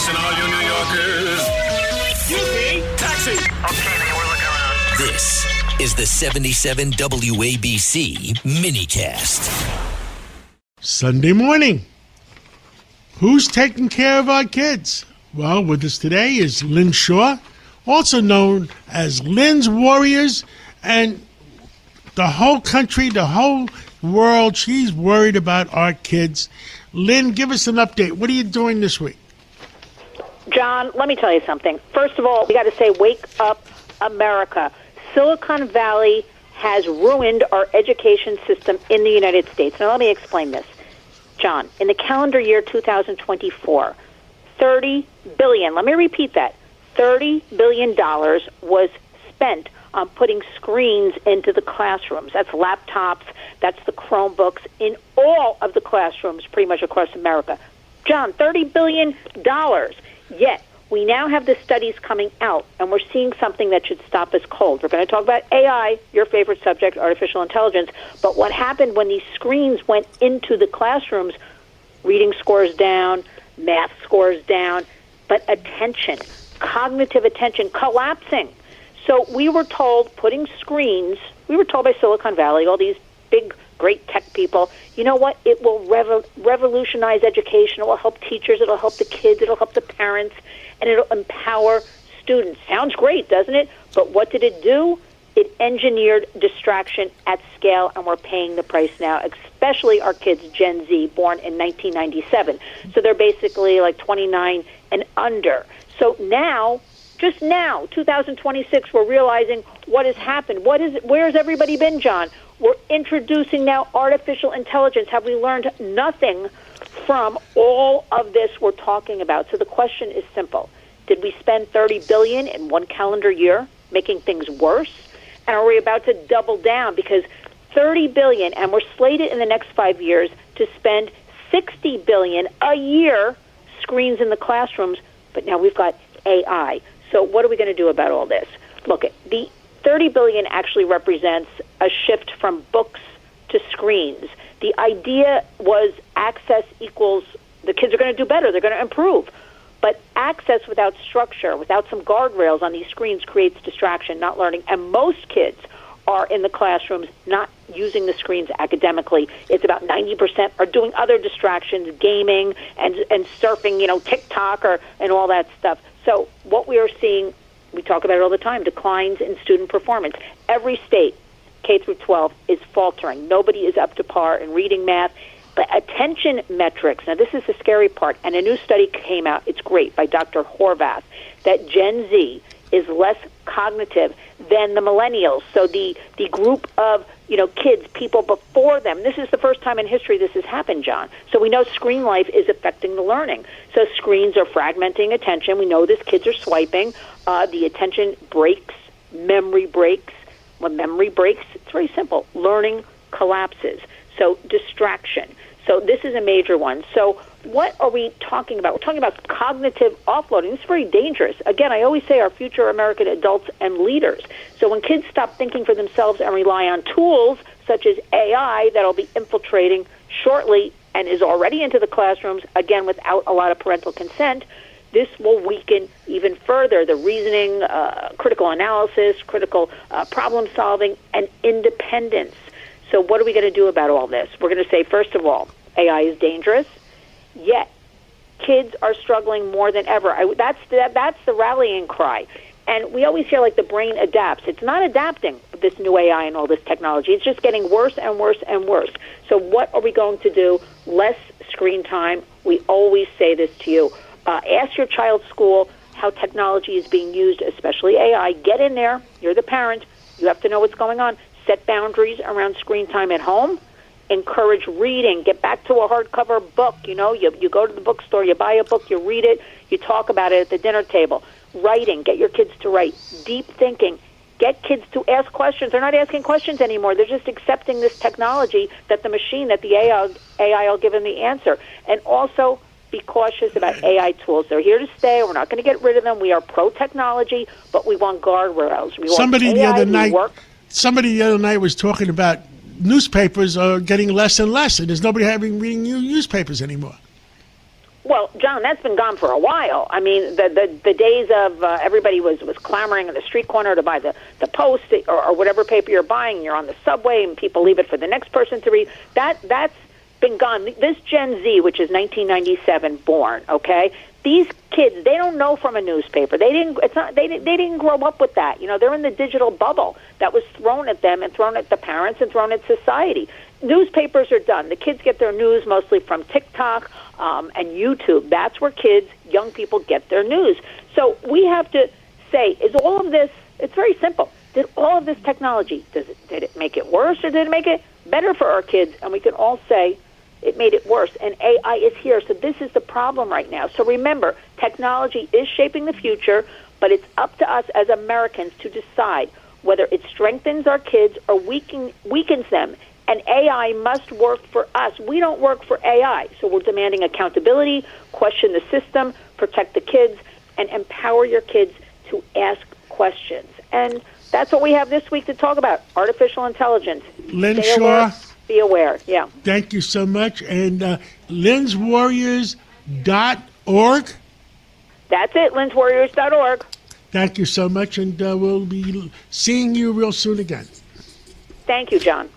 Attention all you New Yorkers. Excuse me, taxi. Okay, man, we're looking around. This is the 77 WABC minicast. Sunday morning. Who's taking care of our kids? Well, with us today is Lynn Shaw, also known as Lynn's Warriors, and the whole country, the whole world, she's worried about our kids. Lynn, give us an update. What are you doing this week? John, let me tell you something. First of all, we got to say, wake up, America. Silicon Valley has ruined our education system in the United States. Now, let me explain this. John, in the calendar year 2024, $30 billion, let me repeat that, $30 billion was spent on putting screens into the classrooms. That's laptops, that's the Chromebooks in all of the classrooms pretty much across America. John, $30 billion. Yet, we now have the studies coming out, and we're seeing something that should stop us cold. We're going to talk about AI, your favorite subject, artificial intelligence. But what happened when these screens went into the classrooms, reading scores down, math scores down, but attention, cognitive attention collapsing. So we were told putting screens, we were told by Silicon Valley, all these big, great tech people, you know what, it will revolutionize education. It will help teachers. It will help the kids. It will help the parents. And it will empower students. Sounds great, doesn't it? But what did it do? It engineered distraction at scale, and we're paying the price now, especially our kids, Gen Z, born in 1997. So they're basically like 29 and under. So now, just now, 2026, we're realizing what has happened. Where's everybody been, John? We're introducing now artificial intelligence. Have we learned nothing from all of this we're talking about? So the question is simple. Did we spend $30 billion in one calendar year making things worse? And are we about to double down? Because $30 billion, and we're slated in the next 5 years to spend $60 billion a year screens in the classrooms, but now we've got AI. So what are we going to do about all this? Look, the $30 billion actually represents a shift from books to screens. The idea was access equals the kids are going to do better, they're going to improve. But access without structure, without some guardrails on these screens creates distraction, not learning. And most kids are in the classrooms not using the screens academically. It's about 90% are doing other distractions, gaming and surfing, TikTok and all that stuff. So what we are seeing, we talk about it all the time, declines in student performance. Every state, K through 12, is faltering. Nobody is up to par in reading, math. But attention metrics, now this is the scary part, and a new study came out, it's great, by Dr. Horvath, that Gen Z is less cognitive than the millennials. So the group of kids, people before them, this is the first time in history this has happened, John. So we know screen life is affecting the learning. So screens are fragmenting attention. We know this, kids are swiping. The attention breaks, memory breaks. When memory breaks, it's very simple. Learning collapses. So distraction. So this is a major one. So what are we talking about? We're talking about cognitive offloading. It's very dangerous. Again, I always say our future American adults and leaders. So when kids stop thinking for themselves and rely on tools such as AI that'll be infiltrating shortly and is already into the classrooms, again, without a lot of parental consent, this will weaken even further the reasoning, critical analysis, critical problem solving, and independence. So what are we going to do about all this? We're going to say, first of all, AI is dangerous, yet kids are struggling more than ever. That's the rallying cry. And we always hear like the brain adapts. It's not adapting with this new AI and all this technology. It's just getting worse and worse and worse. So what are we going to do? Less screen time. We always say this to you. Ask your child's school how technology is being used, especially AI. Get in there. You're the parent. You have to know what's going on. Set boundaries around screen time at home. Encourage reading. Get back to a hardcover book. You go to the bookstore, you buy a book, you read it, you talk about it at the dinner table. Writing. Get your kids to write. Deep thinking. Get kids to ask questions. They're not asking questions anymore. They're just accepting this technology that the machine, that the AI will give them the answer. And also be cautious about AI tools. They're here to stay. We're not going to get rid of them. We are pro-technology, but we want guardrails. Somebody the other night was talking about newspapers are getting less and less, and there's nobody reading newspapers anymore. Well, John, that's been gone for a while. I mean, the days of everybody was clamoring in the street corner to buy the Post or whatever paper you're buying. You're on the subway and people leave it for the next person to read. That's been gone. This Gen Z, which is 1997 born, okay? These kids, they don't know from a newspaper. They didn't grow up with that. You know, they're in the digital bubble that was thrown at them and thrown at the parents and thrown at society. Newspapers are done. The kids get their news mostly from TikTok and YouTube. That's where kids, young people get their news. So we have to say, is all of this, it's very simple. Did all of this technology, did it make it worse or did it make it better for our kids? And we can all say it made it worse. And AI is here. So this is the problem right now. So remember, technology is shaping the future, but it's up to us as Americans to decide whether it strengthens our kids or weakens them. And AI must work for us. We don't work for AI. So we're demanding accountability, question the system, protect the kids, and empower your kids to ask questions. And that's what we have this week to talk about, artificial intelligence. Lynn Stay Shaw, alert, be aware. Yeah. thank you so much. And lynswarriors.org. That's it, lynswarriors.org. Thank you so much, and we'll be seeing you real soon again. Thank you, John.